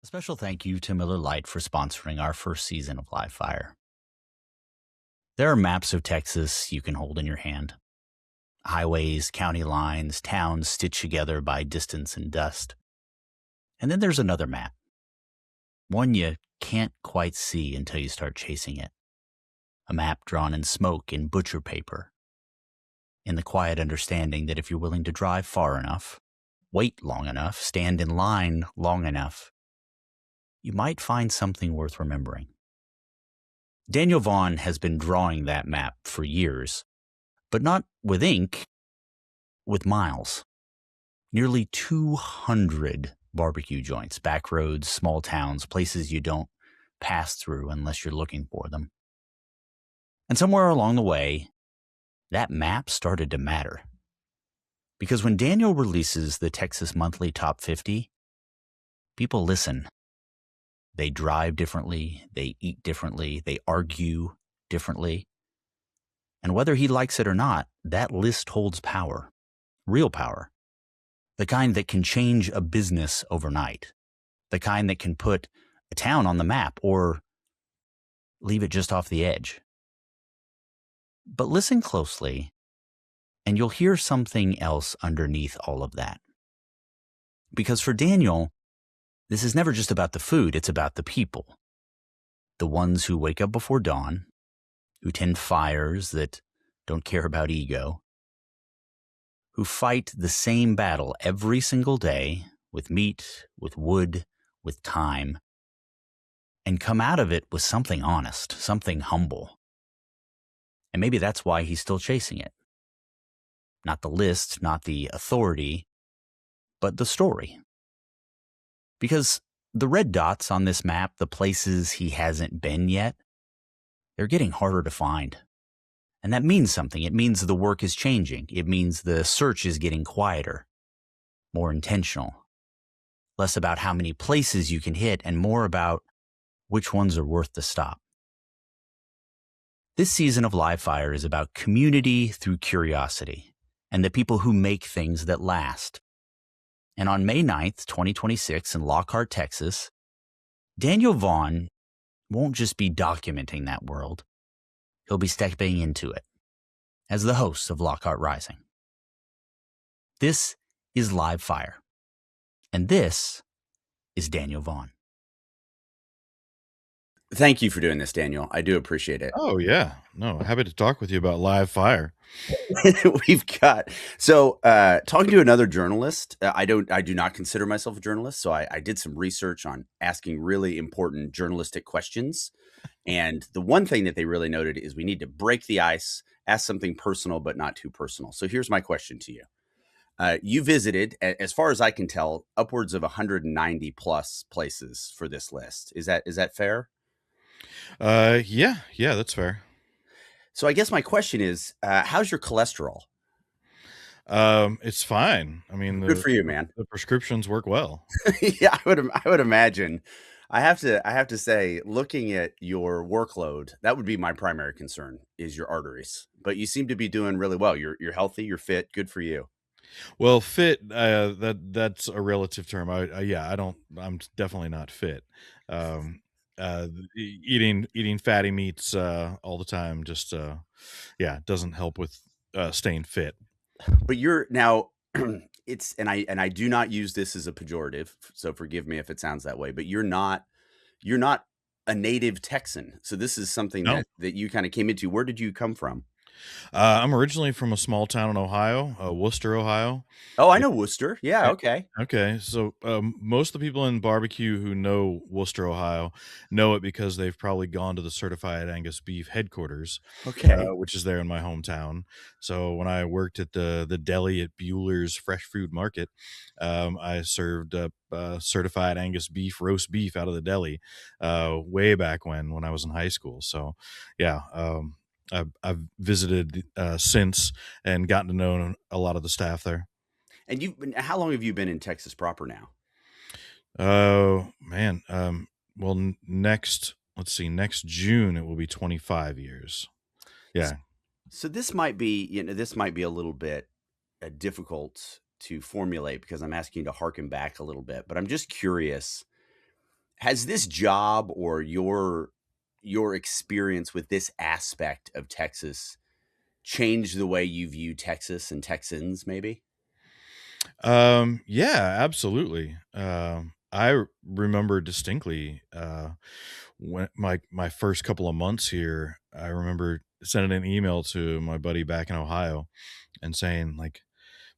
A special thank you to Miller Lite for sponsoring our first season of Live Fire. There are maps of Texas you can hold in your hand. Highways, county lines, towns stitched together by distance and dust. And then there's another map. One you can't quite see until you start chasing it. A map drawn in smoke in butcher paper. In the quiet understanding that if you're willing to drive far enough, wait long enough, stand in line long enough, you might find something worth remembering. Daniel Vaughn has been drawing that map for years, but not with ink, with miles. Nearly 200 barbecue joints, back roads, small towns, places you don't pass through unless you're looking for them. And somewhere along the way, that map started to matter. Because when Daniel releases the Texas Monthly Top 50, people listen. They drive differently, they eat differently, they argue differently. And whether he likes it or not, that list holds power, real power. The kind that can change a business overnight. The kind that can put a town on the map or leave it just off the edge. But listen closely, and you'll hear something else underneath all of that. Because for Daniel, this is never just about the food, it's about the people. The ones who wake up before dawn, who tend fires that don't care about ego, who fight the same battle every single day with meat, with wood, with time, and come out of it with something honest, something humble. And maybe that's why he's still chasing it. Not the list, not the authority, but the story. Because the red dots on this map, the places he hasn't been yet, they're getting harder to find. And that means something. It means the work is changing. It means the search is getting quieter, more intentional, less about how many places you can hit and more about which ones are worth the stop. This season of Live Fire is about community through curiosity and the people who make things that last. And on May 9th, 2026 in Lockhart, Texas, Daniel Vaughn won't just be documenting that world. He'll be stepping into it as the host of Lockhart Rising. This is Live Fire, and this is Daniel Vaughn. Thank you for doing this, Daniel. I do appreciate it. Oh yeah, no, happy to talk with you about Live Fire. We've got talking to another journalist. I do not consider myself a journalist, so I did some research on asking really important journalistic questions. And the one thing that they really noted is we need to break the ice, ask something personal, but not too personal. So here's my question to you. You visited, as far as I can tell, upwards of 190 plus places for this list. Is that fair? Yeah, that's fair. So I guess my question is, how's your cholesterol? It's fine. I mean, Good for you, man. the prescriptions work well. Yeah, I would imagine. I have to say, looking at your workload, that would be my primary concern is your arteries. But you seem to be doing really well. You're healthy, you're fit. Good for you. Well, fit, that's a relative term. I'm definitely not fit. Um, eating fatty meats all the time just doesn't help with staying fit. But you're now it's and I do not use this as a pejorative, so forgive me if it sounds that way, but you're not a native Texan. So this is something No. that you kind of came into. Where did you come from? I'm originally from a small town in Ohio, Worcester, Ohio. Oh, I know Worcester. Yeah, Eh, okay. Okay, so most of the people in barbecue who know Worcester, Ohio, know it because they've probably gone to the Certified Angus Beef headquarters, Okay. which is there in my hometown. So when I worked at the deli at Bueller's Fresh Food Market, I served up Certified Angus Beef, roast beef out of the deli way back when I was in high school. So yeah. I've visited since and gotten to know a lot of the staff there. And how long have you been in Texas proper now? Oh man. Well, let's see, next June it will be 25 years. S- Yeah. So this might be a little bit difficult to formulate because I'm asking you to harken back a little bit, but I'm just curious. Has this job or your experience with this aspect of Texas changed the way you view Texas and Texans maybe? Yeah, absolutely. Remember distinctly when my first couple of months here. I remember sending an email to my buddy back in Ohio and saying like,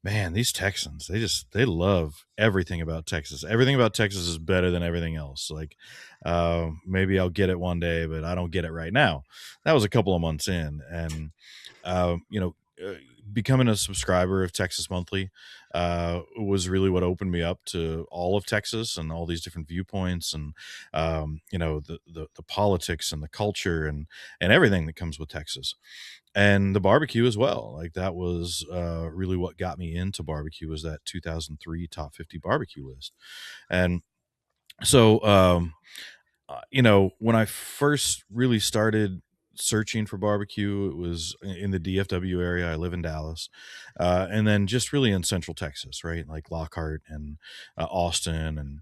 man, these Texans, they love everything about Texas. Everything about Texas is better than everything else. Like, maybe I'll get it one day, but I don't get it right now. That was a couple of months in, and uh, you know, becoming a subscriber of Texas Monthly was really what opened me up to all of Texas and all these different viewpoints, and the politics and the culture and everything that comes with Texas, and the barbecue as well. Like that was really what got me into barbecue, was that 2003 top 50 barbecue list. And so when I first really started searching for barbecue, it was in the DFW area. I live in Dallas, and then just really in Central Texas, right? Like Lockhart and Austin,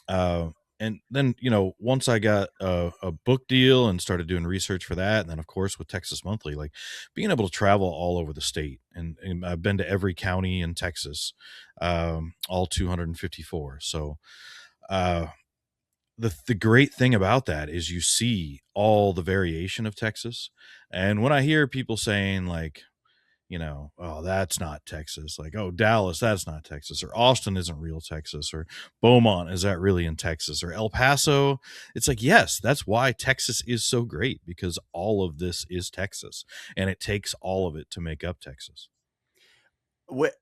uh, and then once I got a book deal and started doing research for that, and then of course with Texas Monthly, like being able to travel all over the state, and I've been to every county in Texas, all 254. So. Uh, the great thing about that is you see all the variation of Texas. And when I hear people saying like, oh, that's not Texas, like, oh, Dallas, that's not Texas, or Austin isn't real Texas, or Beaumont, is that really in Texas, or El Paso, it's like, yes, that's why Texas is so great, because all of this is Texas, and it takes all of it to make up Texas. What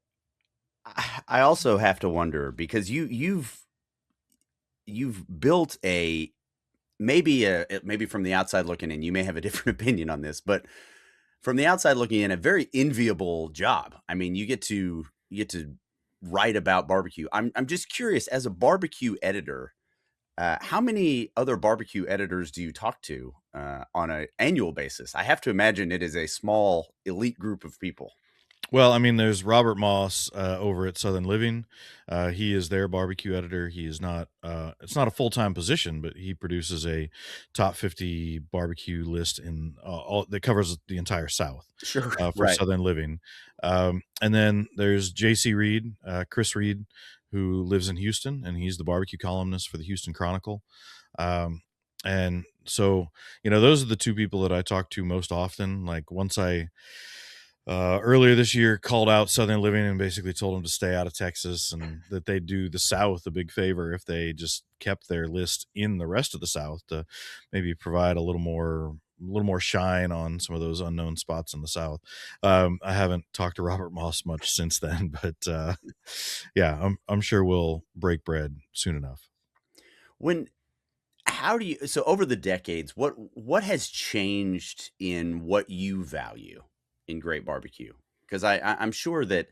I also have to wonder because you've built a maybe from the outside looking in, you may have a different opinion on this, but from the outside looking in, a very enviable job. I mean, you get to write about barbecue. I'm just curious, as a barbecue editor, how many other barbecue editors do you talk to on an annual basis? I have to imagine it is a small elite group of people. Well, I mean, there's Robert Moss over at Southern Living. He is their barbecue editor. He is not. It's not a full time position, but he produces a top 50 barbecue list in that covers the entire South Sure. for Right. Southern Living. And then there's J.C. Reed, Chris Reed, who lives in Houston, and he's the barbecue columnist for the Houston Chronicle. Um, and so, those are the two people that I talk to most often. Like once I earlier this year called out Southern Living and basically told them to stay out of Texas, and that they do the South a big favor if they just kept their list in the rest of the South, to maybe provide a little more shine on some of those unknown spots in the South. I haven't talked to Robert Moss much since then, but yeah, I'm sure we'll break bread soon enough. When How do you so over the decades, what has changed in what you value in great barbecue? Because I'm sure that,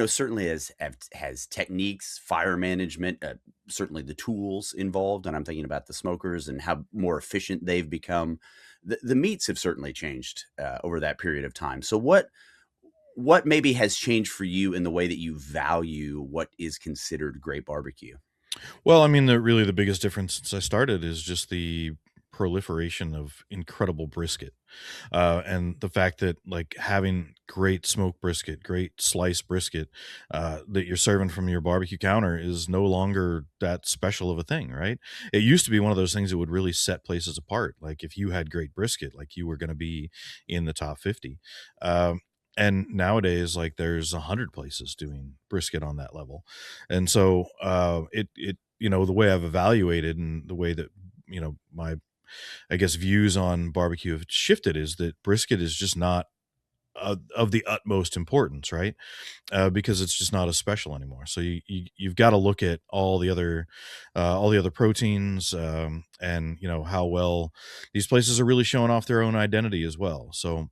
certainly has techniques, fire management, certainly the tools involved, and I'm thinking about the smokers and how more efficient they've become. The meats have certainly changed over that period of time. So what maybe has changed for you in the way that you value what is considered great barbecue? Well, I mean, the biggest difference since I started is just the proliferation of incredible brisket, and the fact that like having great smoked brisket, great sliced brisket that you're serving from your barbecue counter is no longer that special of a thing, right? It used to be one of those things that would really set places apart. Like if you had great brisket, like you were going to be in the top 50. Um, and nowadays, like there's 100 places doing brisket on that level, and so the way I've evaluated and the way that my I guess views on barbecue have shifted is that brisket is just not of the utmost importance, right? Because it's just not as special anymore. So you've got to look at all the other proteins, and how well these places are really showing off their own identity as well. So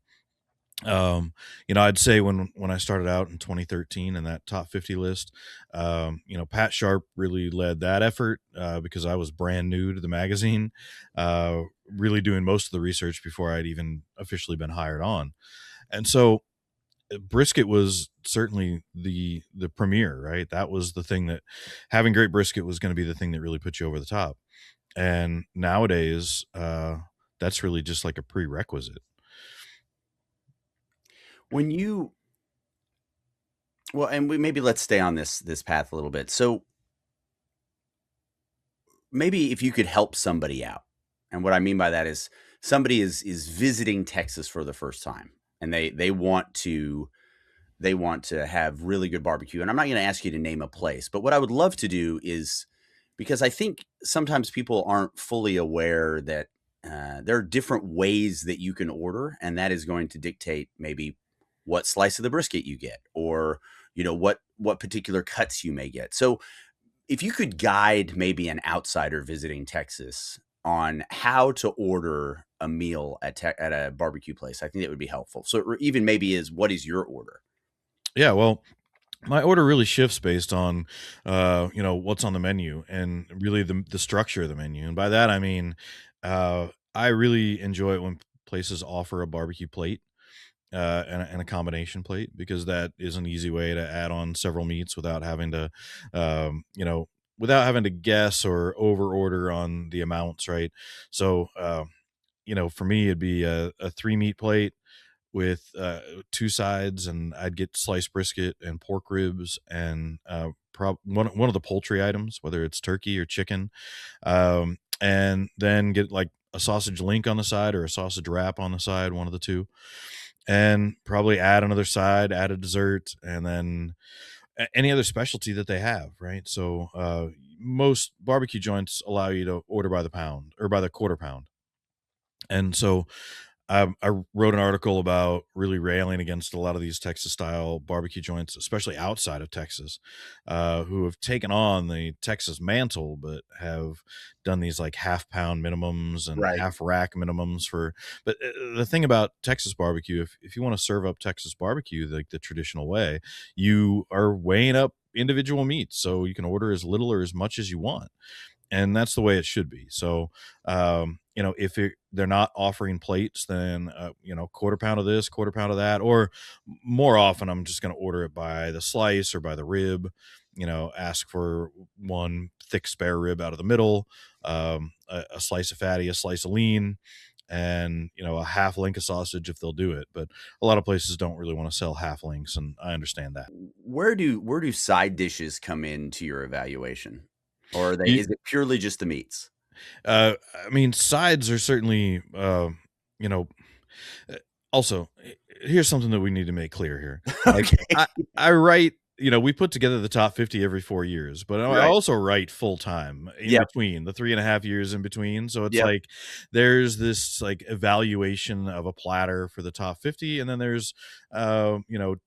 I'd say when I started out in 2013 in that top 50 list, Pat Sharp really led that effort, because I was brand new to the magazine, really doing most of the research before I'd even officially been hired on. And so brisket was certainly the premier, right? That was the thing that having great brisket was going to be the thing that really put you over the top. And nowadays, that's really just like a prerequisite. When you well, and maybe let's stay on this path a little bit. So maybe if you could help somebody out, and what I mean by that is somebody is visiting Texas for the first time, and they want to have really good barbecue. And I'm not going to ask you to name a place, but what I would love to do is, because I think sometimes people aren't fully aware that there are different ways that you can order, and that is going to dictate maybe what slice of the brisket you get, or what particular cuts you may get. So if you could guide maybe an outsider visiting Texas on how to order a meal at a barbecue place, I think that would be helpful. So even maybe is, what is your order? Yeah, well, my order really shifts based on, what's on the menu and really the structure of the menu. And by that I mean, I really enjoy it when places offer a barbecue plate, and a combination plate, because that is an easy way to add on several meats without having to, um, you know, guess or over order on the amounts, right? So, for me, it'd be a three meat plate with two sides, and I'd get sliced brisket and pork ribs and one of the poultry items, whether it's turkey or chicken, and then get like a sausage link on the side or a sausage wrap on the side, one of the two, and probably add another side, add a dessert, and then any other specialty that they have, right? So most barbecue joints allow you to order by the pound or by the quarter pound. And so I wrote an article about really railing against a lot of these Texas style barbecue joints, especially outside of Texas, who have taken on the Texas mantle, but have done these like half pound minimums and Right. half rack minimums for. But the thing about Texas barbecue, if you want to serve up Texas barbecue like the traditional way, you are weighing up individual meats, so you can order as little or as much as you want, and that's the way it should be. So, if they're not offering plates, then quarter pound of this, quarter pound of that, or more often, I'm just going to order it by the slice or by the rib. Ask for one thick spare rib out of the middle, a slice of fatty, a slice of lean, and a half link of sausage if they'll do it. But a lot of places don't really want to sell half links, and I understand that. Where do side dishes come into your evaluation? Or is it purely just the meats? I mean, sides are certainly, you know, uh, also, here's something that we need to make clear here. Like, Okay. I write, we put together the top 50 every 4 years, but I Right. also write full time in Yep. between the 3.5 years in between. So it's Yep. like there's this like evaluation of a platter for the top 50, and then there's,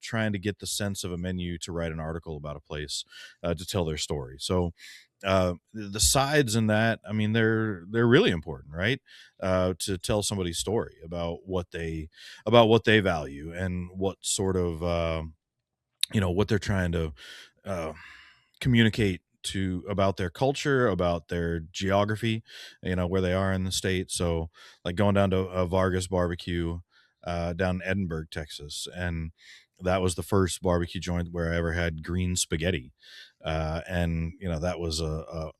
trying to get the sense of a menu to write an article about a place, to tell their story. So, the sides in that, I mean, they're really important, right? To tell somebody's story about what they value and what sort of, what they're trying to uh, communicate to about their culture, about their geography, where they are in the state. So, like going down to Vargas Barbecue, down in Edinburgh, Texas, and that was the first barbecue joint where I ever had green spaghetti, and that was a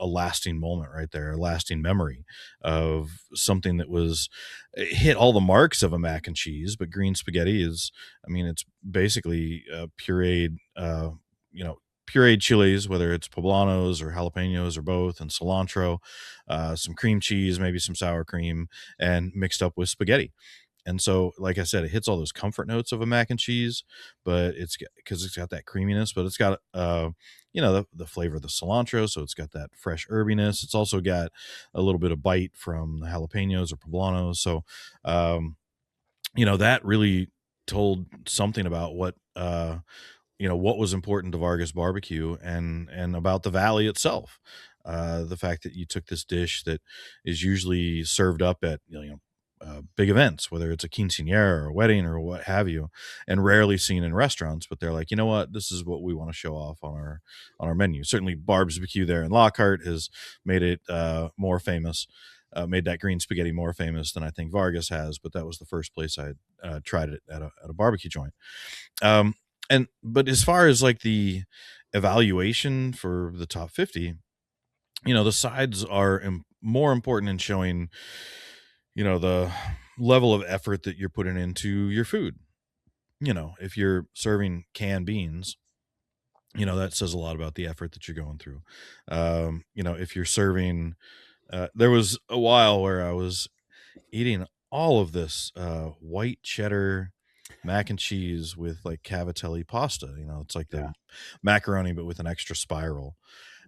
lasting moment right there, a lasting memory of something that was, it hit all the marks of a mac and cheese, but green spaghetti is, I mean, it's basically you know pureed chilies, whether it's poblanos or jalapenos or both, and cilantro, some cream cheese, maybe some sour cream, and mixed up with spaghetti. And so, like I said, it hits all those comfort notes of a mac and cheese, but because it's got that creaminess, but it's got, the flavor of the cilantro. So it's got that fresh herbiness. It's also got a little bit of bite from the jalapenos or poblanos. So, um, that really told something about what was important to Vargas Barbecue, and about the valley itself. The fact that you took this dish that is usually served up at big events, whether it's a quinceanera or a wedding or what have you, and rarely seen in restaurants. But they're like, you know what, this is what we want to show off on our menu. Certainly, Barb's BBQ there in Lockhart has made it more famous. Made that green spaghetti more famous than I think Vargas has, but that was the first place I tried it at a barbecue joint. Um, but as far as like the evaluation for the top 50, the sides are more important in showing, the level of effort that you're putting into your food. If you're serving canned beans, that says a lot about the effort that you're going through. If you're serving, there was a while where I was eating all of this white cheddar mac and cheese with like cavatelli pasta. It's like Yeah. the macaroni but with an extra spiral,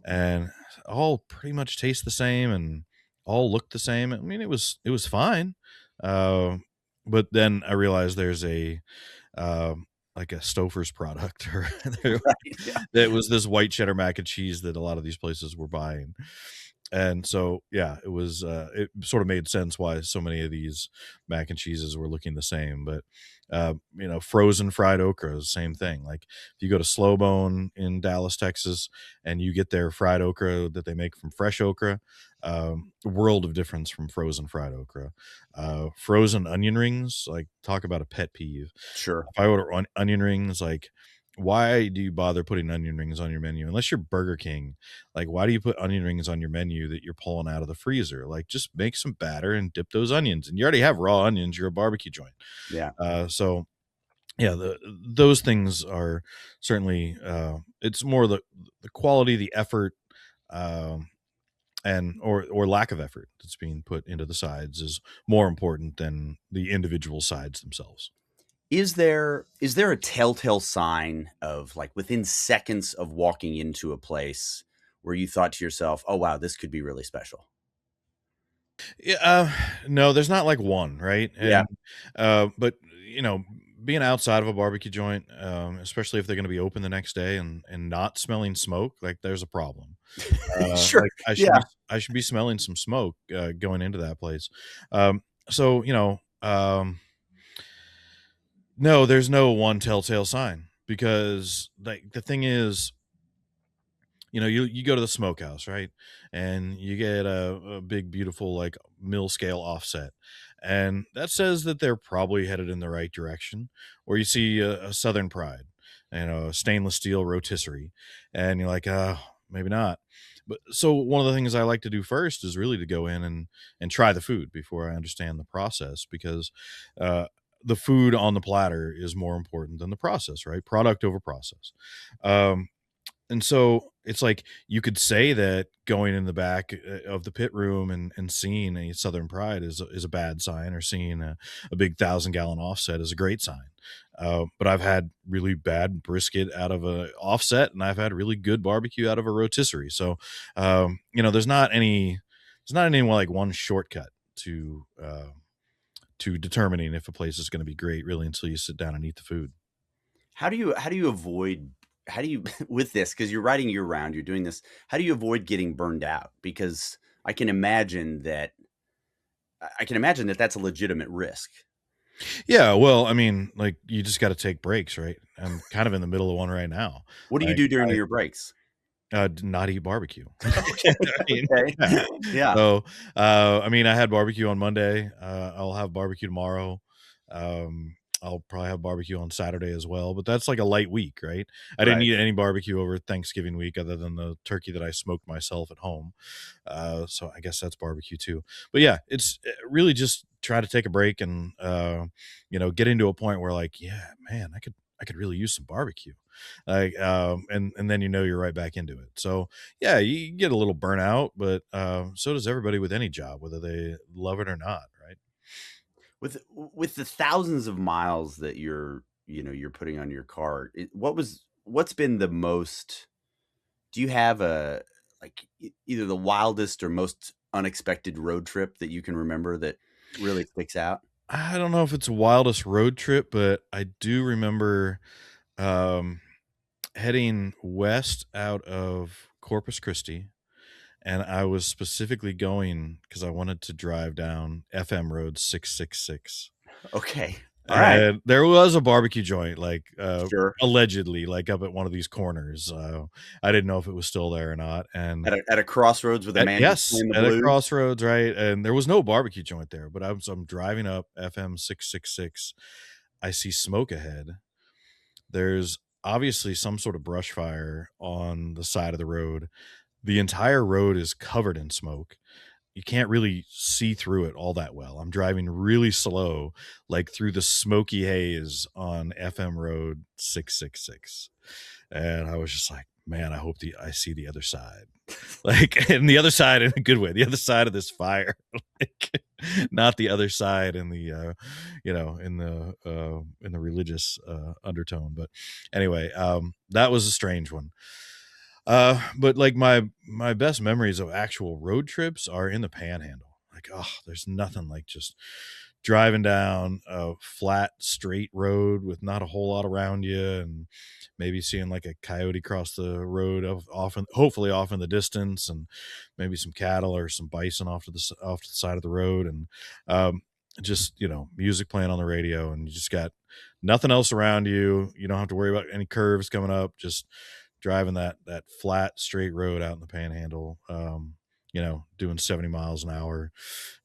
and all pretty much taste the same and all look the same. I mean, it was fine, uh, but then I realized there's a like a Stouffer's product or there Right. Yeah. that was this white cheddar mac and cheese that a lot of these places were buying. And so, yeah, it sort of made sense why so many of these mac and cheeses were looking the same. But, frozen fried okra is the same thing. Like if you go to Slow Bone in Dallas, Texas, and you get their fried okra that they make from fresh okra, world of difference from frozen fried okra. Frozen onion rings, like talk about a pet peeve. Sure. If I order onion rings, like, why do you bother putting onion rings on your menu? Unless you're Burger King, like, why do you put onion rings on your menu that you're pulling out of the freezer? Like, just make some batter and dip those onions. And you already have raw onions. You're a barbecue joint. Yeah. So yeah, those things are certainly, it's more the quality, the effort, um, and or lack of effort that's being put into the sides is more important than the individual sides themselves. Is there a telltale sign of, like, within seconds of walking into a place where you thought to yourself, "Oh, wow, this could be really special"? Yeah, no, there's not like one, right? Yeah. But being outside of a barbecue joint, especially if they're going to be open the next day and not smelling smoke, like there's a problem. Sure. Like Yeah. I should be smelling some smoke going into that place. So no, there's no one telltale sign because like the thing is, you go to the smokehouse, right? And you get a big, beautiful, like mill scale offset. And that says that they're probably headed in the right direction. Or you see a Southern Pride and a stainless steel rotisserie, and you're like, maybe not. But so one of the things I like to do first is really to go in and try the food before I understand the process, because uh, the food on the platter is more important than the process, right? Product over process. Um, and so it's like you could say that going in the back of the pit room and seeing a Southern Pride is a bad sign, or seeing a big 1,000-gallon offset is a great sign. But I've had really bad brisket out of a offset, and I've had really good barbecue out of a rotisserie. So, there's not any like one shortcut to determining if a place is going to be great, really, until you sit down and eat the food. How do you avoid how do you with this, because 'cause you're riding year round, you're doing this, how do you avoid getting burned out? Because I can imagine that that's a legitimate risk. Yeah, well, I mean, like, you just gotta take breaks, right? I'm kind of in the middle of one right now. What do you Like, do during your breaks? d not eat barbecue. Okay, I mean, okay. yeah. Yeah, So, I mean, I had barbecue on Monday, I'll have barbecue tomorrow, I'll probably have barbecue on Saturday as well, but that's like a light week, right? I didn't right. eat any barbecue over Thanksgiving week other than the turkey that I smoked myself at home. So I guess that's barbecue too. But yeah, it's really just try to take a break and get into a point where like, yeah, man, I could really use some barbecue. Like and then you're right back into it. So yeah, you get a little burnout, but so does everybody with any job, whether they love it or not, right? With the thousands of miles that you're putting on your car, what's been the most do you have a like, either the wildest or most unexpected road trip that you can remember that really sticks out? I don't know if it's a wildest road trip, but I do remember um heading west out of Corpus Christi, and I was specifically going because I wanted to drive down FM Road 666. Okay. Alright. And there was a barbecue joint, like, Sure. allegedly, like, up at one of these corners. I didn't know if it was still there or not, and At a crossroads with a man who's yes, playing the at a blues? crossroads, right? And there was no barbecue joint there, but I'm driving up FM 666. I see smoke ahead. There's obviously some sort of brush fire on the side of the road. The entire road is covered in smoke. you can't really see through it all that well. I'm driving really slow, like through the smoky haze on FM Road 666. And I was just like, man, I hope I see the other side. Like, and the other side in a good way, the other side of this fire, like, not the other side in the, in the religious undertone. But anyway, that was a strange one. But like my best memories of actual road trips are in the Panhandle. Like, oh, there's nothing like just driving down a flat, straight road with not a whole lot around you, and maybe seeing like a coyote cross the road hopefully off in the distance, and maybe some cattle or some bison off to the side of the road, and just music playing on the radio, and you just got nothing else around you. You don't have to worry about any curves coming up. Just driving that flat, straight road out in the Panhandle. Doing 70 miles an hour,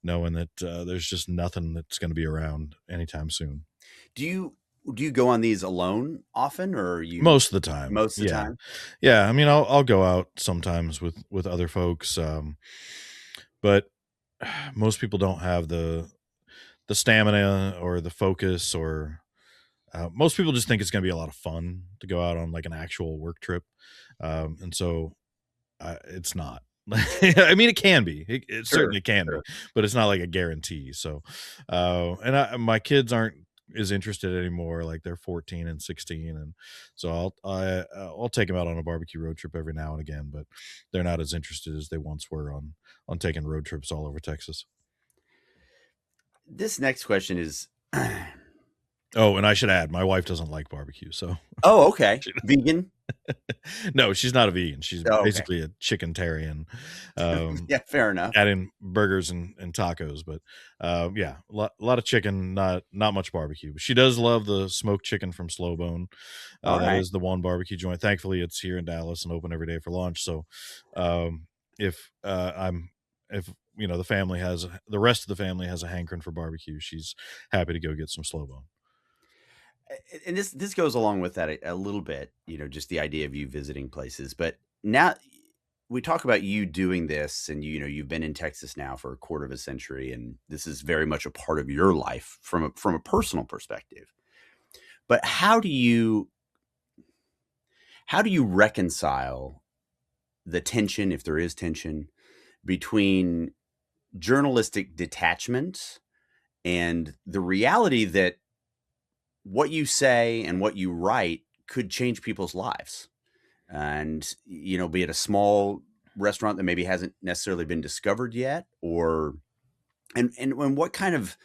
knowing that there's just nothing that's going to be around anytime soon. Do you go on these alone often, or are you Most of the time? most of the time? Yeah. I mean, I'll go out sometimes with other folks, but most people don't have the stamina or the focus, or most people just think it's going to be a lot of fun to go out on like an actual work trip, and so it's not. I mean, it can be. It certainly can be, but it's not like a guarantee. So, my kids aren't as interested anymore. Like, they're 14 and 16, and so I'll take them out on a barbecue road trip every now and again, but they're not as interested as they once were on taking road trips all over Texas. This next question is. Oh, and I should add, my wife doesn't like barbecue, so. Oh, okay. Vegan? No, she's not a vegan. She's basically a chicken-tarian. Yeah, fair enough. Adding burgers and tacos, but yeah, a lot of chicken, not much barbecue. But she does love the smoked chicken from Slow Bone. That is the one barbecue joint. Thankfully, it's here in Dallas and open every day for lunch. So, if the family the rest of the family has a hankering for barbecue, she's happy to go get some Slow Bone. And this goes along with that a little bit, just the idea of you visiting places. But now we talk about you doing this, and you've been in Texas now for a quarter of a century, and this is very much a part of your life from a personal perspective. But how do you reconcile the tension, if there is tension, between journalistic detachment and the reality that what you say and what you write could change people's lives? And, be it a small restaurant that maybe hasn't necessarily been discovered yet, and what kind of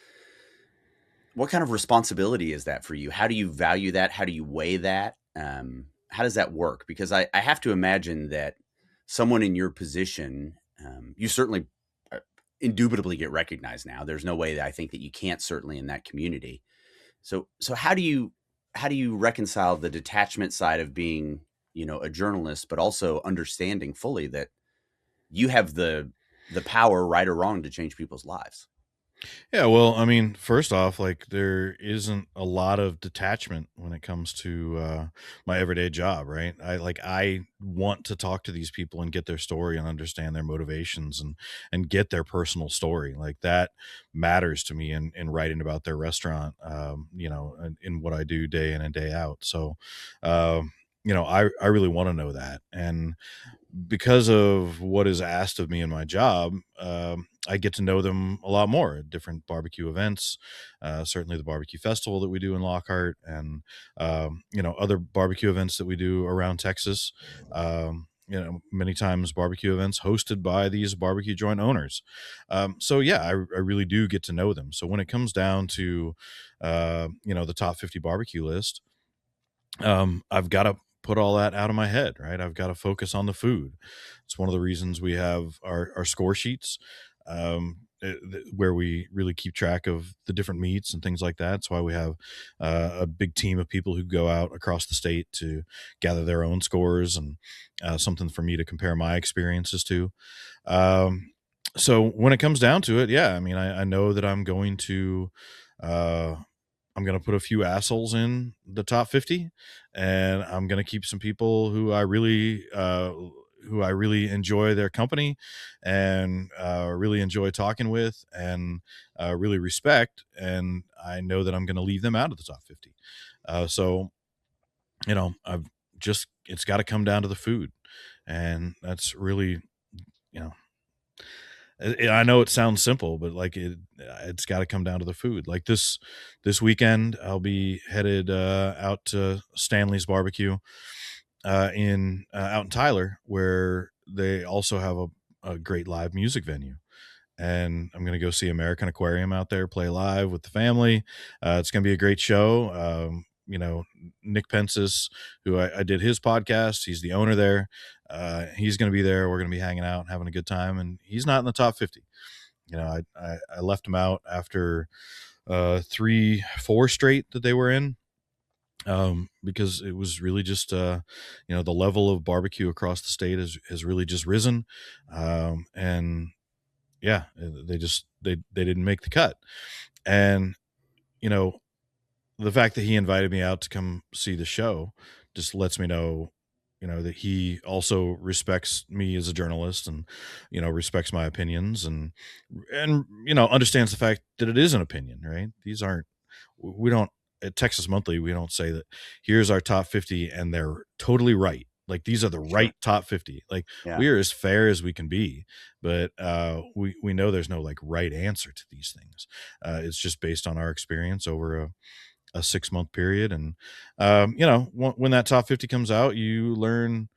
responsibility is that for you? How do you value that? How do you weigh that? How does that work? Because I have to imagine that someone in your position, you certainly indubitably get recognized now. There's no way that I think that you can't, certainly in that community. So how do you reconcile the detachment side of being, a journalist, but also understanding fully that you have the power, right or wrong, to change people's lives? Yeah, well, I mean, first off, like, there isn't a lot of detachment when it comes to my everyday job, right? I want to talk to these people and get their story and understand their motivations, and get their personal story. Like, that matters to me in writing about their restaurant, and in what I do day in and day out. So, I really want to know that. And because of what is asked of me in my job, I get to know them a lot more at different barbecue events. Certainly the barbecue festival that we do in Lockhart, and other barbecue events that we do around Texas. Many times barbecue events hosted by these barbecue joint owners. So yeah, I really do get to know them. So when it comes down to the top 50 barbecue list, I've got to put all that out of my head, right? I've got to focus on the food. It's one of the reasons we have our score sheets, where we really keep track of the different meats and things like that. That's why we have a big team of people who go out across the state to gather their own scores, and something for me to compare my experiences to. So when it comes down to it, yeah, I mean, I know that I'm going to put a few assholes in the top 50, and I'm going to keep some people who I really who I really enjoy their company and really enjoy talking with and really respect. And I know that I'm going to leave them out of the top 50. So, I've just, it's got to come down to the food. And that's really, you know, I know it sounds simple, but like it's got to come down to the food. Like this weekend, I'll be headed out to Stanley's Barbecue in out in Tyler, where they also have a great live music venue. And I'm going to go see American Aquarium out there play live with the family. It's going to be a great show. Nick Pensis, who I did his podcast, he's the owner there. He's going to be there. We're going to be hanging out and having a good time. And he's not in the top 50. I left him out after 3-4 straight that they were in, because it was really just the level of barbecue across the state has really just risen. And yeah, they didn't make the cut. And the fact that he invited me out to come see the show just lets me know, that he also respects me as a journalist and, respects my opinions and understands the fact that it is an opinion, right? We don't, at Texas Monthly, we don't say that here's our top 50 and they're totally right. Like, these are the right top 50. Like, Yeah. we are as fair as we can be, but we know there's no like right answer to these things. It's just based on our experience over a 6-month period. And when that top 50 comes out, you learn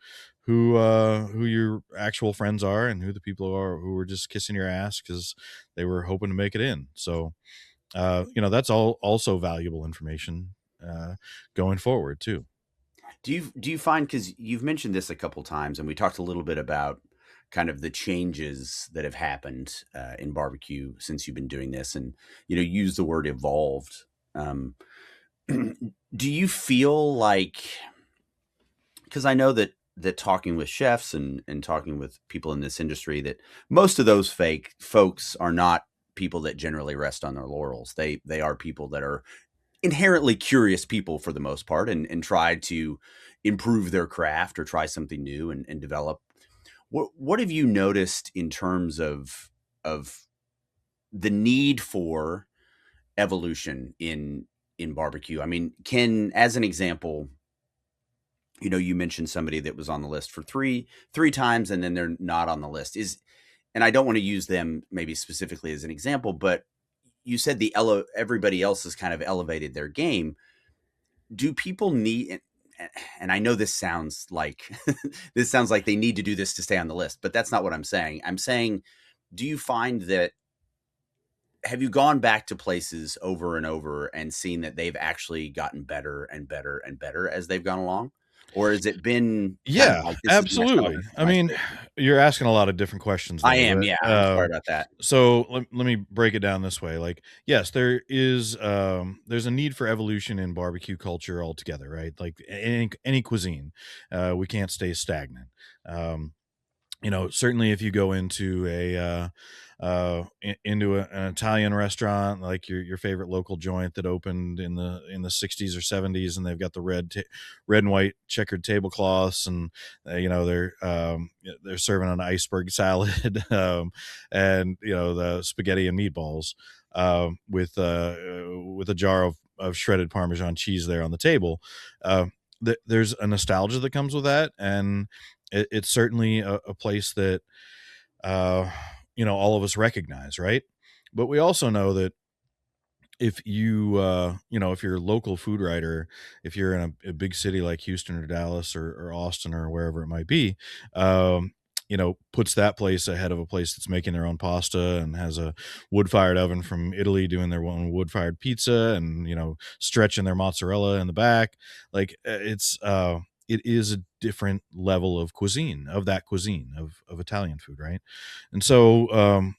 who your actual friends are and who the people are who were just kissing your ass because they were hoping to make it in. So that's all also valuable information going forward too. Do you find, because you've mentioned this a couple times, and we talked a little bit about kind of the changes that have happened in barbecue since you've been doing this, and use the word evolved. Do you feel like, because I know that talking with chefs and talking with people in this industry, that most of those fake folks are not people that generally rest on their laurels. They are people that are inherently curious people for the most part, and try to improve their craft or try something new and develop. What have you noticed in terms of the need for evolution in barbecue? I mean, as an example, you mentioned somebody that was on the list for three times and then they're not on the list, and I don't want to use them maybe specifically as an example, but you said everybody else has kind of elevated their game. Do people need, and I know this sounds like they need to do this to stay on the list, but that's not what I'm saying. I'm saying, do you find that, have you gone back to places over and over and seen that they've actually gotten better and better and better as they've gone along? Or has it been kind of Yeah, like, this is my absolutely. starter, I my mean, starter? you're asking a lot of different questions I there, am, yeah. I'm sorry about that. so let me break it down this way. Like, yes, there's a need for evolution in barbecue culture altogether, right? Like any cuisine, we can't stay stagnant. Um, certainly if you go into an Italian restaurant, like your favorite local joint that opened in the 60s or 70s, and they've got the red and white checkered tablecloths, and they're serving an iceberg salad, and the spaghetti and meatballs, with a jar of shredded Parmesan cheese there on the table. There's a nostalgia that comes with that, and it's certainly a place that all of us recognize, right? But we also know that if if you're a local food writer, if you're in a big city like Houston or Dallas or Austin or wherever it might be, puts that place ahead of a place that's making their own pasta and has a wood-fired oven from Italy doing their own wood-fired pizza, and stretching their mozzarella in the back. Like, it is a different level of cuisine, of Italian food, right? And so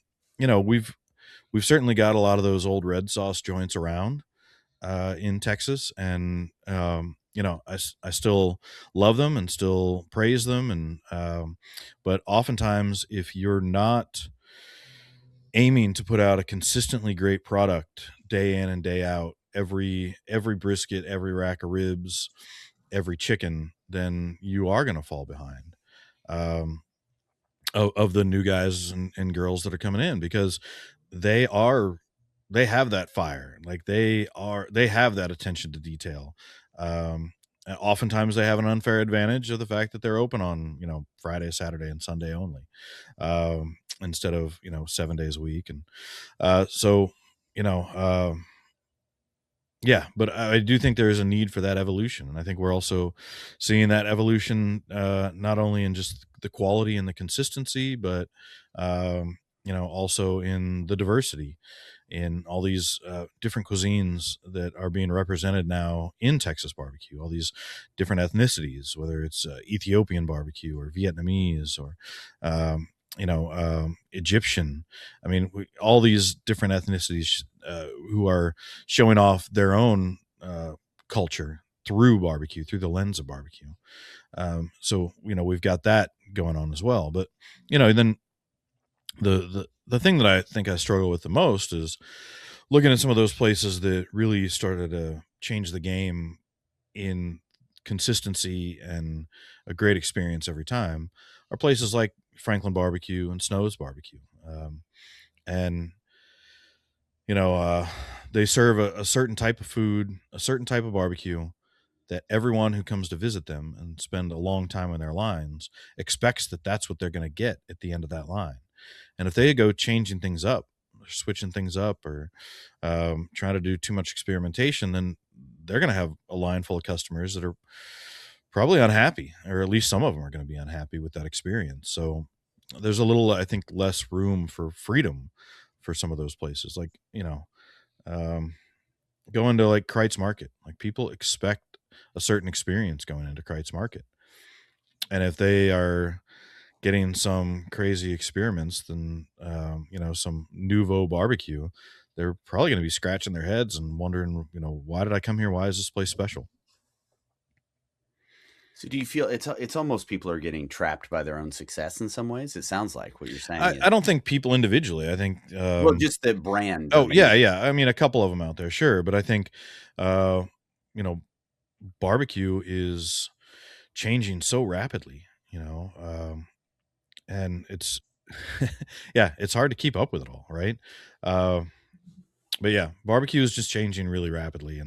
we've certainly got a lot of those old red sauce joints around in Texas, and I still love them and still praise them, and but oftentimes, if you're not aiming to put out a consistently great product day in and day out, every brisket, every rack of ribs, every chicken, then you are going to fall behind. um, of the new guys and girls that are coming in, because they are they have that fire, like they have that attention to detail. And oftentimes they have an unfair advantage of the fact that they're open on, Friday, Saturday, and Sunday only, instead of, 7 days a week. And so, you know yeah, but I do think there is a need for that evolution, and I think we're also seeing that evolution, not only in just the quality and the consistency, but also in the diversity in all these different cuisines that are being represented now in Texas barbecue. All these different ethnicities, whether it's Ethiopian barbecue or Vietnamese or Egyptian. I mean, all these different ethnicities who are showing off their own culture through barbecue, through the lens of barbecue. So we've got that going on as well. But then the thing that I think I struggle with the most is looking at some of those places that really started to change the game in consistency and a great experience every time are places like Franklin Barbecue and Snow's Barbecue. And you know, uh, they serve a certain type of food, a certain type of barbecue that everyone who comes to visit them and spend a long time in their lines expects that that's what they're going to get at the end of that line. And if they go changing things up, or switching things up, or trying to do too much experimentation, then they're going to have a line full of customers that are probably unhappy, or at least some of them are going to be unhappy with that experience. So there's a little, I think, less room for freedom for some of those places. Like, um, going to like Kreitz Market, like people expect a certain experience going into Kreitz Market. And if they are getting some crazy experiments, then, some nouveau barbecue, they're probably going to be scratching their heads and wondering, why did I come here? Why is this place special? So do you feel it's almost people are getting trapped by their own success in some ways? It sounds like what you're saying I is, don't think people individually. I think, well, just the brand. I oh yeah, mean, yeah. I mean, a couple of them out there, sure. But I think, uh, you know, barbecue is changing so rapidly, and it's, yeah, it's hard to keep up with it all, right? Uh, but yeah, barbecue is just changing really rapidly,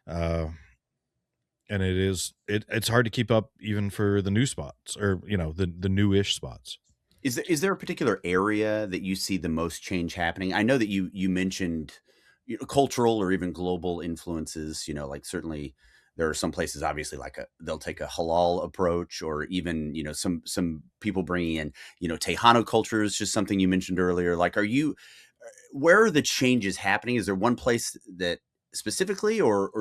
uh, and it's hard to keep up even for the new spots, or the newish spots. is there a particular area that you see the most change happening? I know that you mentioned, cultural or even global influences. Like certainly there are some places, obviously, like they'll take a halal approach, or even some people bringing in Tejano culture is just something you mentioned earlier. Like, where are the changes happening? Is there one place that specifically, or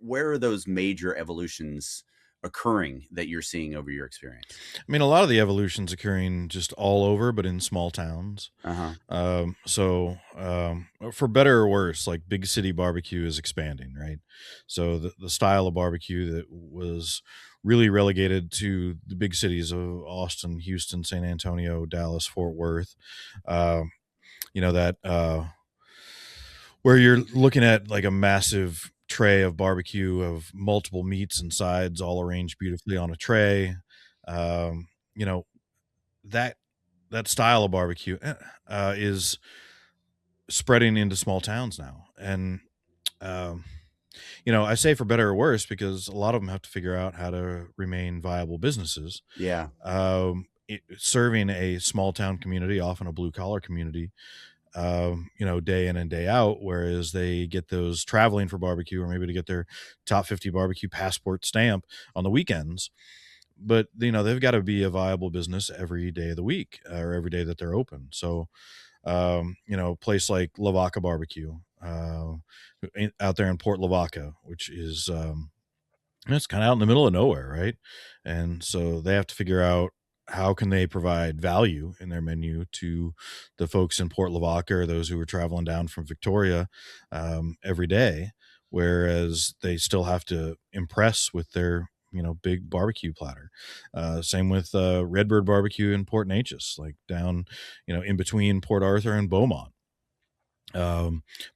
where are those major evolutions occurring that you're seeing over your experience? I mean, a lot of the evolution's occurring just all over, but in small towns. Uh huh. For better or worse, like big city barbecue is expanding, right? So the style of barbecue that was really relegated to the big cities of Austin, Houston, San Antonio, Dallas, Fort Worth, um, that where you're looking at like a massive tray of barbecue of multiple meats and sides all arranged beautifully on a tray. Um, you know, that that style of barbecue is spreading into small towns now. And um, I say for better or worse because a lot of them have to figure out how to remain viable businesses. Yeah. Serving a small town community, often a blue collar community, day in and day out, whereas they get those traveling for barbecue, or maybe to get their top 50 barbecue passport stamp on the weekends. But they've got to be a viable business every day of the week, or every day that they're open. So a place like Lavaca Barbecue, out there in Port Lavaca, which is, it's kind of out in the middle of nowhere, right? And so they have to figure out how can they provide value in their menu to the folks in Port Lavaca, or those who are traveling down from Victoria, every day, whereas they still have to impress with their big barbecue platter. Same with Redbird Barbecue in Port Neches, like down in between Port Arthur and Beaumont.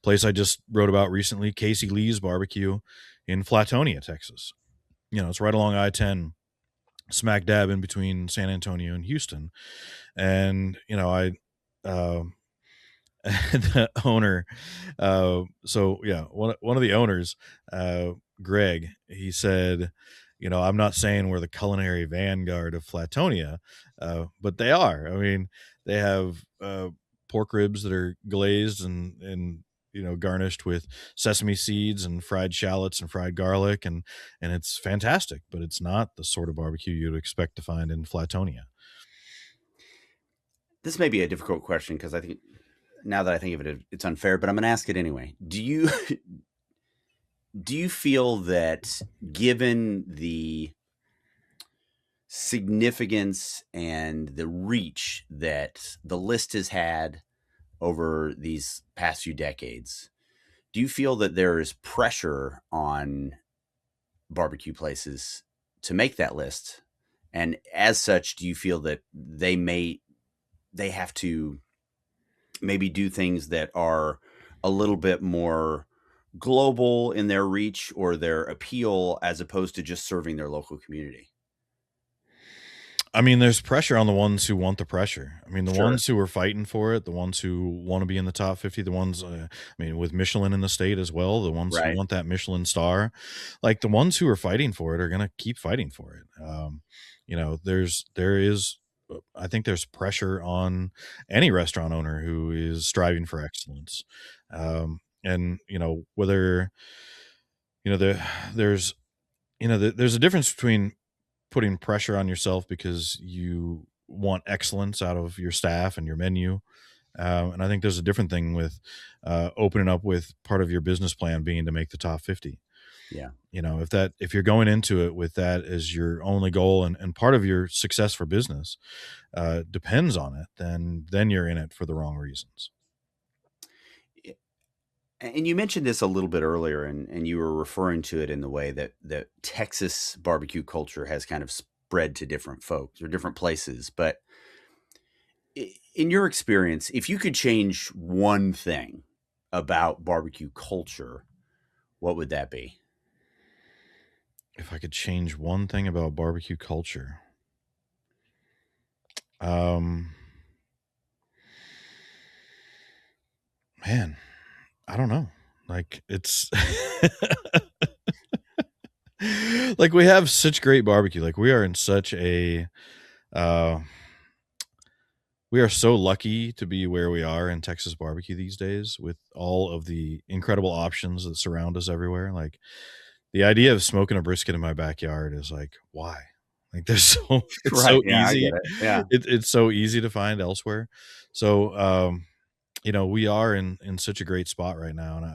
Place I just wrote about recently, Casey Lee's Barbecue in Flatonia, Texas. It's right along I-10, smack dab in between San Antonio and Houston. And um, the owner, so yeah, one of the owners, uh, Greg, he said, I'm not saying we're the culinary vanguard of Flatonia, but they are. I mean, they have pork ribs that are glazed and garnished with sesame seeds and fried shallots and fried garlic, and it's fantastic. But it's not the sort of barbecue you'd expect to find in Flatonia. This may be a difficult question because I think now that I think of it, it's unfair, but I'm going to ask it anyway. Do you feel that given the significance and the reach that the list has had over these past few decades, do you feel that there is pressure on barbecue places to make that list? And as such, do you feel that they have to maybe do things that are a little bit more global in their reach or their appeal as opposed to just serving their local community? I mean, there's pressure on the ones who want the pressure. I mean, the Sure. ones who are fighting for it, the ones who want to be in the top 50, the ones, I mean, with Michelin in the state as well, the ones who Right. want that Michelin star, like the ones who are fighting for it are going to keep fighting for it. There is, I think there's pressure on any restaurant owner who is striving for excellence. And, whether, you know, there, there's, there's a difference between putting pressure on yourself because you want excellence out of your staff and your menu. And I think there's a different thing with opening up with part of your business plan being to make the top 50. Yeah. If you're going into it with that as your only goal and part of your success for business depends on it, then you're in it for the wrong reasons. And you mentioned this a little bit earlier, and you were referring to it in the way that Texas barbecue culture has kind of spread to different folks or different places. But in your experience, if you could change one thing about barbecue culture, what would that be? If I could change one thing about barbecue culture, um, man, I don't know. Like it's like we have such great barbecue. Like we are in such a uh we are so lucky to be where we are in Texas barbecue these days with all of the incredible options that surround us everywhere. Like the idea of smoking a brisket in my backyard is like, why? Like there's it's Right. so Yeah, I get easy. it. Yeah. It's so easy to find elsewhere. So we are in such a great spot right now, and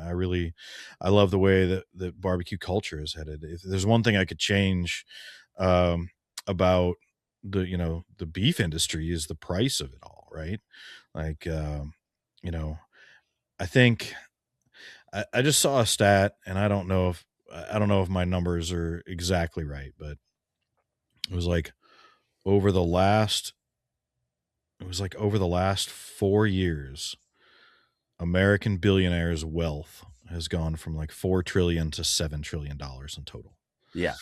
I love the way that barbecue culture is headed. If there's one thing I could change about the beef industry is the price of it all, right? Like you know, I think I just saw a stat, and I don't know if my numbers are exactly right, but it was like over the last over the last 4 years American billionaires' wealth has gone from like 4 trillion to $7 trillion in total. Yeah.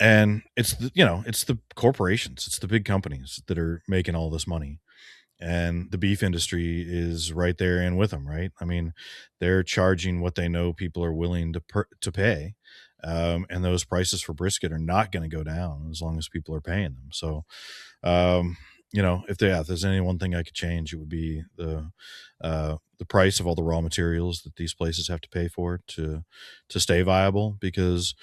And it's the corporations, it's the big companies that are making all this money. And the beef industry is right there in with them, right? I mean, they're charging what they know people are willing to pay. And those prices for brisket are not going to go down as long as people are paying them. So, um, if there's any one thing I could change, it would be the price of all the raw materials that these places have to pay for to stay viable. Because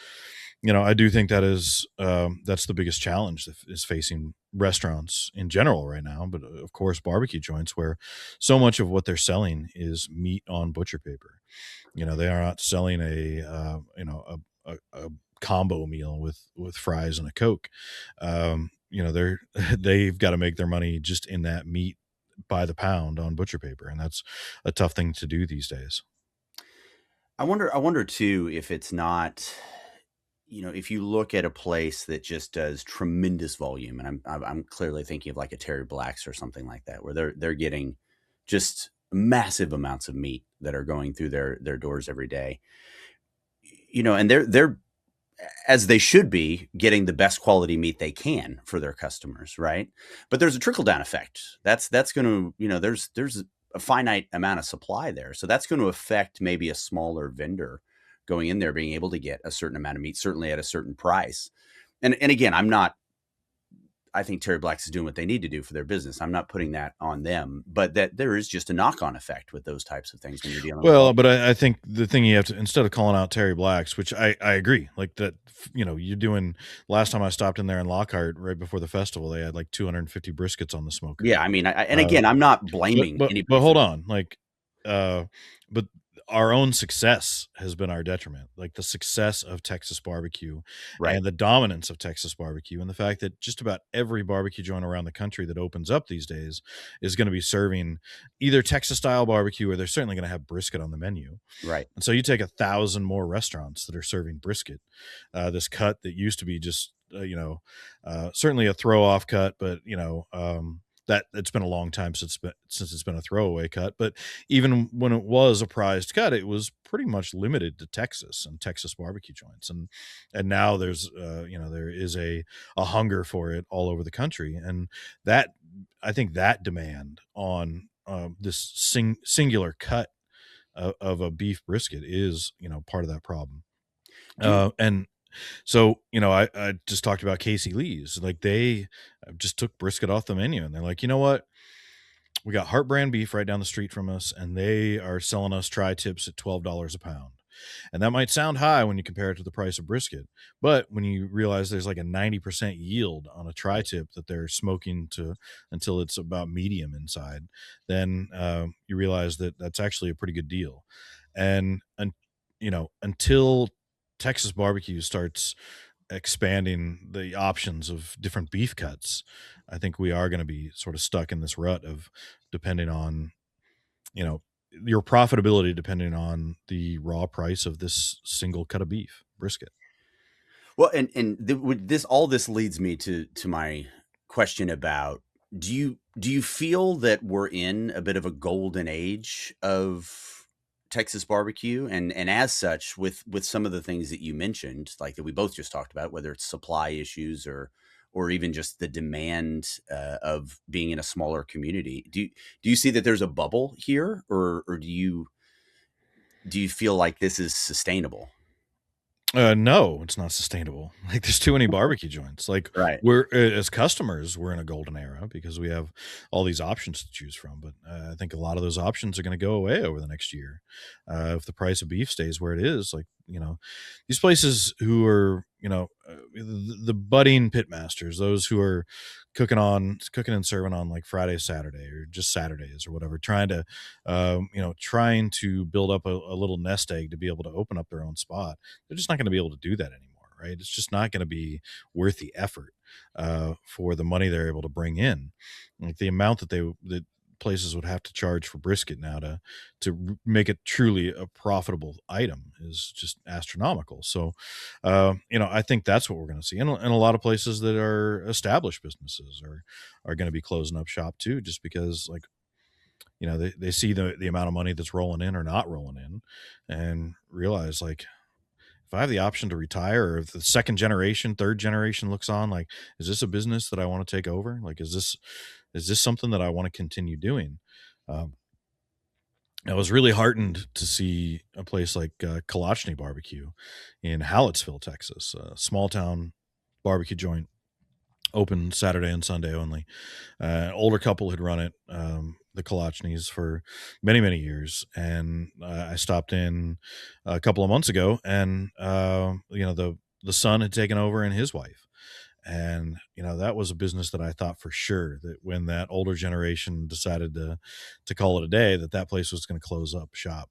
I do think that's the biggest challenge that is facing restaurants in general right now. But of course, barbecue joints, where so much of what they're selling is meat on butcher paper. They are not selling a combo meal with fries and a Coke. They're they've got to make their money just in that meat by the pound on butcher paper, and that's a tough thing to do these days. I wonder too if it's not, if you look at a place that just does tremendous volume, and I'm clearly thinking of like a Terry Black's or something like that, where they're getting just massive amounts of meat that are going through their doors every day. And they're as they should be, getting the best quality meat they can for their customers, right? But there's a trickle down effect. That's going to, there's a finite amount of supply there, so that's going to affect maybe a smaller vendor going in there being able to get a certain amount of meat, certainly at a certain price. And again, I think Terry Black's is doing what they need to do for their business. I'm not putting that on them, but that there is just a knock on effect with those types of things when you're dealing with Well, volume. but I think the thing you have to, instead of calling out Terry Black's, which I agree, like that, you're doing, last time I stopped in there in Lockhart right before the festival, they had like 250 briskets on the smoker. Yeah, I mean, and Uh, again, I'm not but, blaming but, anybody but for hold that. on, like, but our own success has been our detriment, like the success of Texas barbecue Right, and the dominance of Texas barbecue, and the fact that just about every barbecue joint around the country that opens up these days is going to be serving either Texas style barbecue, or they're certainly going to have brisket on the menu. right. And so you take 1,000 more restaurants that are serving brisket, this cut that used to be just, certainly a throw off cut, but that it's been a long time since it's been a throwaway cut. But even when it was a prized cut, it was pretty much limited to Texas and Texas barbecue joints. And now there's, there is a hunger for it all over the country. And that, I think that demand on this singular cut of a beef brisket is, part of that problem. Do you And so, I just talked about Casey Lee's, like they just took brisket off the menu, and they're like, you know what? We got Heart Brand beef right down the street from us, and they are selling us tri-tips at $12 a pound. And that might sound high when you compare it to the price of brisket, but when you realize there's like a 90% yield on a tri-tip that they're smoking to until it's about medium inside, then you realize that that's actually a pretty good deal. And until Texas barbecue starts expanding the options of different beef cuts, I think we are going to be sort of stuck in this rut of depending on, you know, your profitability depending on the raw price of this single cut of beef brisket. well, and this all this leads me to my question about do you feel that we're in a bit of a golden age of Texas barbecue, and as such, with some of the things that you mentioned, like that we both just talked about, whether it's supply issues or even just the demand of being in a smaller community, do you see that there's a bubble here, or do you feel like this is sustainable? No, it's not sustainable. Like there's too many barbecue joints. Like Right. we're as customers, we're in a golden era because we have all these options to choose from. But I think a lot of those options are going to go away over the next year if the price of beef stays where it is. Like these places who are the budding pitmasters, those who are cooking and serving on like Friday, Saturday, or just Saturdays or whatever, trying to build up a little nest egg to be able to open up their own spot. They're just not going to be able to do that anymore, right? It's just not going to be worth the effort for the money they're able to bring in. Like the amount that places would have to charge for brisket now to make it truly a profitable item is just astronomical. So, I think that's what we're going to see, and a lot of places that are established businesses are going to be closing up shop too, just because like they see the amount of money that's rolling in or not rolling in, and realize like if I have the option to retire, or if the second generation, third generation looks on, like, is this a business that I want to take over? Like, is this something that I want to continue doing? Um, I was really heartened to see a place like Kalachny Barbecue in Hallettsville, Texas, a small town barbecue joint, open Saturday and Sunday only. An older couple had run it, the Kalachnys, for many, many years. And I stopped in a couple of months ago, and the son had taken over, and his wife. And that was a business that I thought for sure that when that older generation decided to call it a day, that place was going to close up shop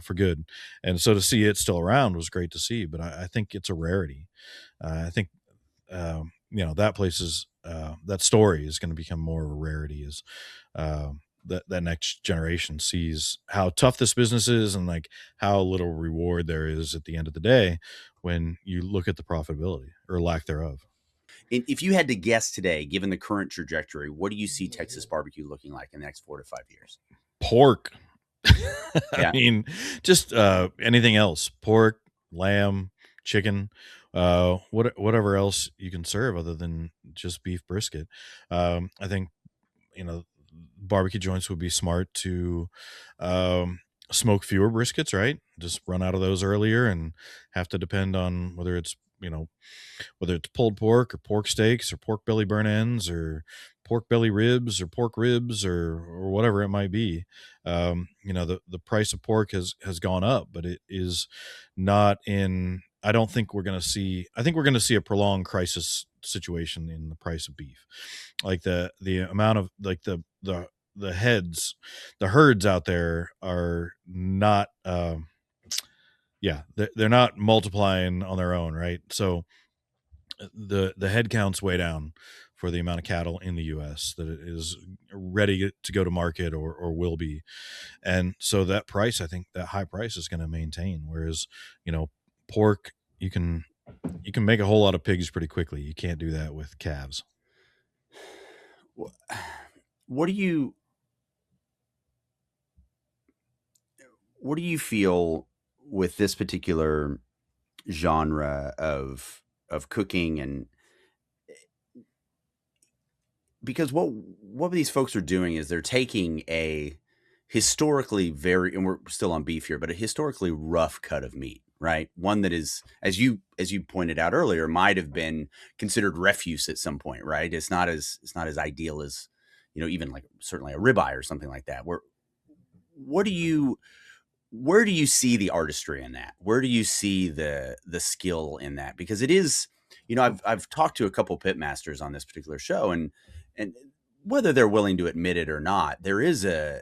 for good. And so to see it still around was great to see. But I think it's a rarity. I think that place is that story is going to become more of a rarity as that next generation sees how tough this business is, and like how little reward there is at the end of the day when you look at the profitability or lack thereof. And if you had to guess today, given the current trajectory, what do you see Texas barbecue looking like in the next 4 to 5 years? Pork. I Yeah. mean, just anything else. Pork, lamb, chicken. whatever else you can serve other than just beef brisket. I think, you know, barbecue joints would be smart to um, smoke fewer briskets, right? Just run out of those earlier and have to depend on whether it's, you know, whether it's pulled pork or pork steaks or pork belly burn ends or pork belly ribs or pork ribs or whatever it might be. You know, the price of pork has gone up, but it is not in. I don't think we're going to see. I think we're going to see a prolonged crisis situation in the price of beef, like the amount of like the heads, the herds out there are not. Yeah, they're not multiplying on their own, right? So the head count's way down for the amount of cattle in the U.S. that it is ready to go to market or will be, and so that price, I think, that high price is going to maintain. Whereas, you know, pork, you can make a whole lot of pigs pretty quickly. You can't do that with calves. Wh- What do you what do you feel with this particular genre of cooking? And because what these folks are doing is they're taking a historically very, and we're still on beef here, but a historically rough cut of meat, right? One that is, as you pointed out earlier, might have been considered refuse at some point, right? It's not as ideal as, even like certainly a ribeye or something like that. What do you where do you see the artistry in that? Where do you see the skill in that? Because it is, I've talked to a couple pitmasters on this particular show, and whether they're willing to admit it or not, there is a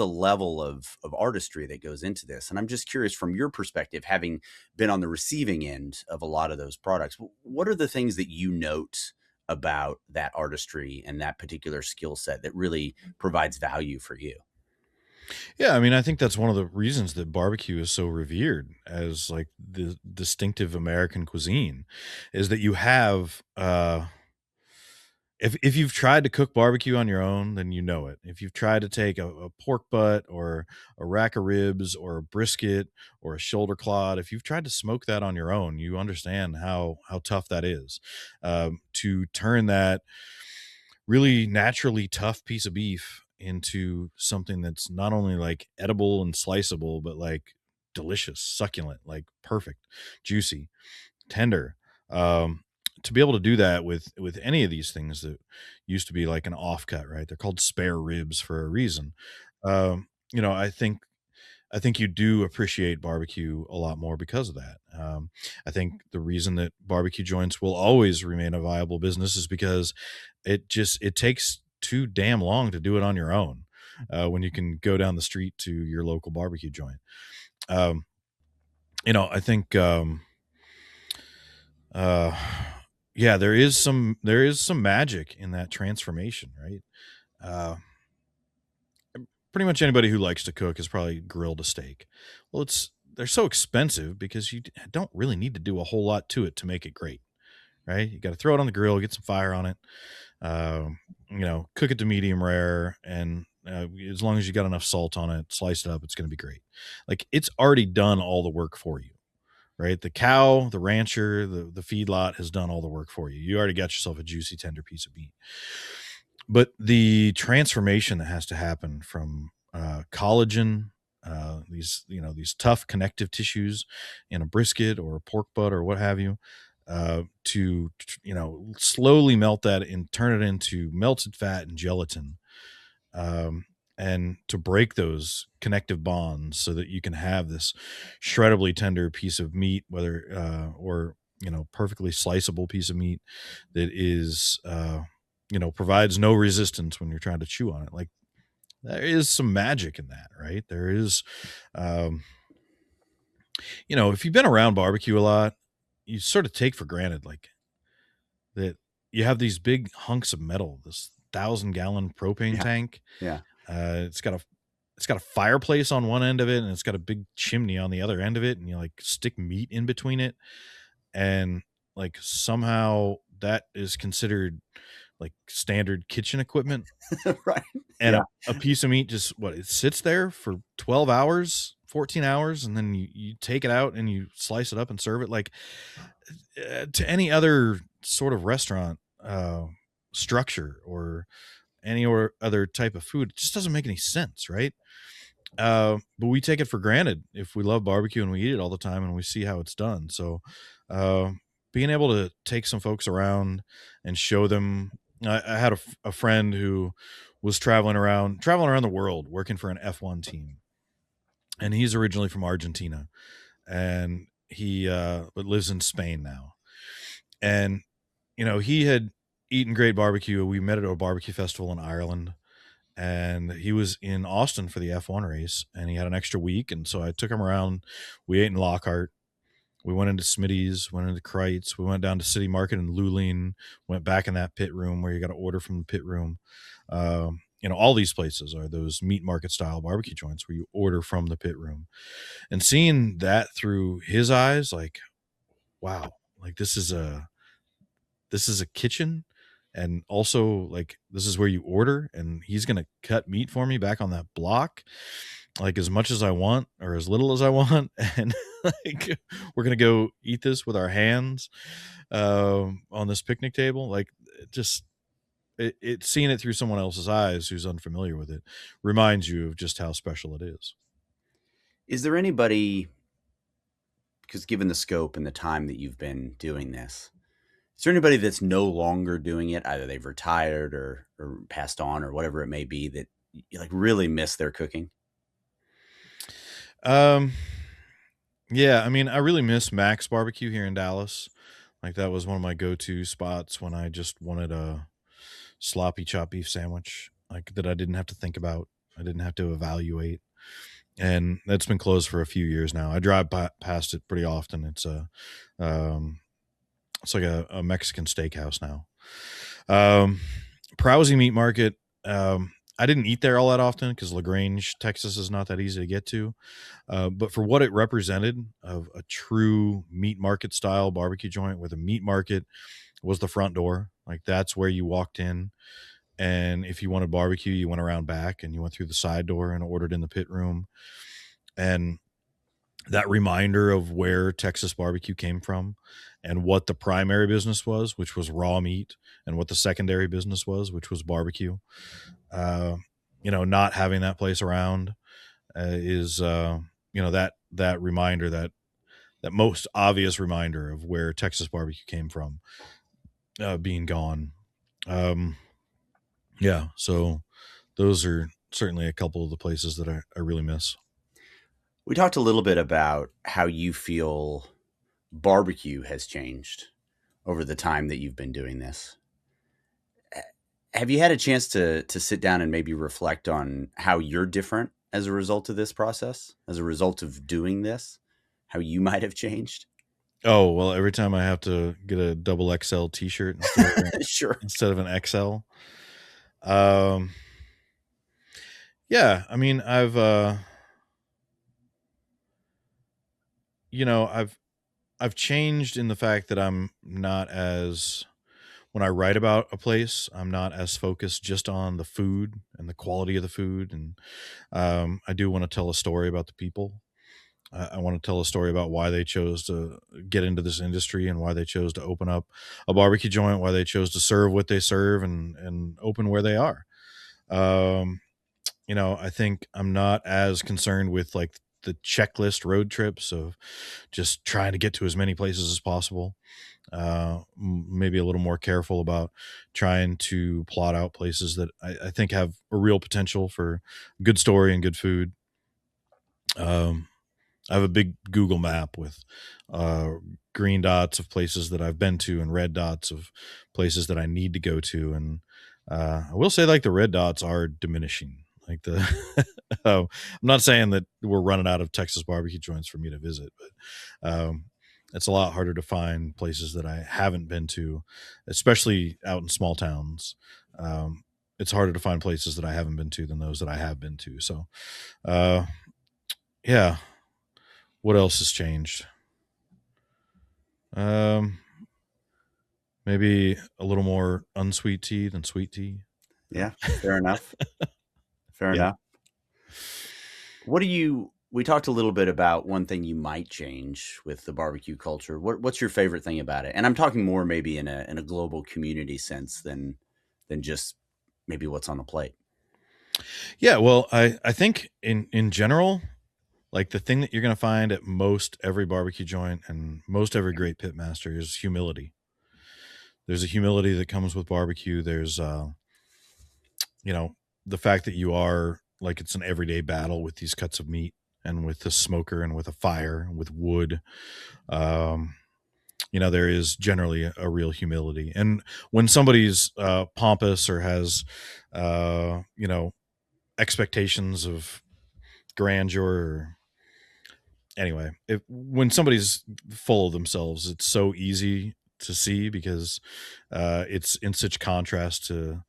level of artistry that goes into this. And I'm just curious, from your perspective, having been on the receiving end of a lot of those products, what are the things that you note about that artistry and that particular skill set that really provides value for you? Yeah, I mean, I think that's one of the reasons that barbecue is so revered as like the distinctive American cuisine, is that you have if you've tried to cook barbecue on your own, then you know it. If you've tried to take a pork butt or a rack of ribs or a brisket or a shoulder clod, if you've tried to smoke that on your own, you understand how tough that is. To turn that really naturally tough piece of beef into something that's not only like edible and sliceable, but like delicious, succulent, like perfect, juicy, tender. Um, to be able to do that with any of these things that used to be like an offcut, right? They're called spare ribs for a reason. You know, I think you do appreciate barbecue a lot more because of that. I think the reason that barbecue joints will always remain a viable business is because it takes too damn long to do it on your own. When you can go down the street to your local barbecue joint. Um, I think uh, yeah, there is some magic in that transformation, right? Uh, Pretty much anybody who likes to cook has probably grilled a steak. Well, they're so expensive because you don't really need to do a whole lot to it to make it great, right? You got to throw it on the grill, get some fire on it, cook it to medium rare, and as long as you got enough salt on it, slice it up, it's going to be great. Like it's already done all the work for you, right? The cow, the rancher, the feedlot has done all the work for you. You already got yourself a juicy, tender piece of meat. But the transformation that has to happen from collagen, these tough connective tissues in a brisket or a pork butt or what have you, to slowly melt that and turn it into melted fat and gelatin, um, and to break those connective bonds so that you can have this shreddably tender piece of meat, whether or perfectly sliceable piece of meat that is provides no resistance when you're trying to chew on it. Like there is some magic in that, right? There is, um, if you've been around barbecue a lot, you sort of take for granted like that you have these big hunks of metal, this 1,000-gallon propane Yeah, tank. yeah. It's got a fireplace on one end of it, and it's got a big chimney on the other end of it, and you like stick meat in between it, and like somehow that is considered like standard kitchen equipment, Right. and Yeah. a piece of meat just it sits there for 12 hours 14 hours, and then you take it out and you slice it up and serve it like to any other sort of restaurant structure or any or other type of food. It just doesn't make any sense, right? But we take it for granted if we love barbecue and we eat it all the time and we see how it's done. So, uh, being able to take some folks around and show them, I had a friend who was traveling around the world working for an F1 team, and he's originally from Argentina, and he but lives in Spain now. And he had eaten great barbecue. We met at a barbecue festival in Ireland, and he was in Austin for the F1 race, and he had an extra week, and so I took him around. We ate in Lockhart. We went into Smitty's, went into Kreitz. We went down to City Market in Luling, went back in that pit room where you got to order from the pit room. All these places are those meat market style barbecue joints where you order from the pit room. And seeing that through his eyes, like, wow, like this is a kitchen, and also like this is where you order, and he's gonna cut meat for me back on that block, like as much as I want or as little as I want, and like we're gonna go eat this with our hands on this picnic table. Like it seeing it through someone else's eyes who's unfamiliar with it reminds you of just how special it is. Is there anybody, because given the scope and the time that you've been doing this, is there anybody that's no longer doing it? Either they've retired or passed on or whatever it may be, that you like really miss their cooking? um yeah, I mean, I really miss Max Barbecue here in Dallas. Like that was one of my go-to spots when I just wanted a sloppy chopped beef sandwich, like that I didn't have to think about, I didn't have to evaluate. And that's been closed for a few years now. I drive past it pretty often. Um it's like a Mexican steakhouse now. um Prowsey Meat Market, I didn't eat there all that often because LaGrange, Texas is not that easy to get to. But for what it represented of a true meat market style barbecue joint, where the meat market was the front door, like that's where you walked in. And if you wanted barbecue, you went around back and you went through the side door and ordered in the pit room. And that reminder of where Texas barbecue came from and what the primary business was, which was raw meat, and what the secondary business was, which was barbecue. Uh, not having that place around is that reminder, that most obvious reminder of where Texas barbecue came from, being gone. Yeah, so those are certainly a couple of the places that I really miss. We talked a little bit about how you feel barbecue has changed over the time that you've been doing this. Have you had a chance to sit down and maybe reflect on how you're different as a result of this process, as a result of doing this, how you might have changed? Oh, well, every time I have to get a double XL t-shirt Sure. instead of an XL. Um, yeah, I mean, I've changed in the fact that I'm not as when I write about a place, I'm not as focused just on the food and the quality of the food. And I do want to tell a story about the people. I want to tell a story about why they chose to get into this industry and why they chose to open up a barbecue joint, why they chose to serve what they serve and open where they are. Um, I think I'm not as concerned with like the checklist road trips of just trying to get to as many places as possible. Maybe a little more careful about trying to plot out places that I think have a real potential for good story and good food. Um, I have a big Google map with uh, green dots of places that I've been to and red dots of places that I need to go to. And I will say, like, the red dots are diminishing. Like I'm not saying that we're running out of Texas barbecue joints for me to visit, but it's a lot harder to find places that I haven't been to, especially out in small towns. It's harder to find places that I haven't been to than those that I have been to. So, uh, yeah. What else has changed? Um, Maybe a little more unsweet tea than sweet tea. Yeah, fair enough. Fair Yeah. enough. What do you we talked a little bit about one thing you might change with the barbecue culture. What's your favorite thing about it? And I'm talking more maybe in a global community sense than just maybe what's on the plate. Yeah, well, I think in general, like the thing that you're going to find at most every barbecue joint and most every great pitmaster is humility. There's a humility that comes with barbecue. There's you know, the fact that you are like it's an everyday battle with these cuts of meat and with the smoker and with a fire and with wood. Um, there is generally a real humility. And when somebody's pompous or has, you know, expectations of grandeur, or, anyway, when somebody's full of themselves, it's so easy to see because it's in such contrast to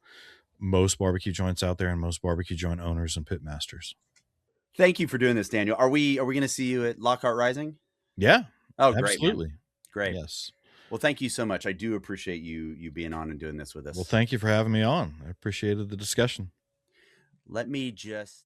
most barbecue joints out there and most barbecue joint owners and pitmasters. Thank you for doing this, Daniel. Are we going to see you at Lockhart Rising? Yeah, Oh, great, man. absolutely. Great. Yes. Well, thank you so much. I do appreciate you being on and doing this with Well, us. thank you for having me on. I appreciated the discussion. Let me just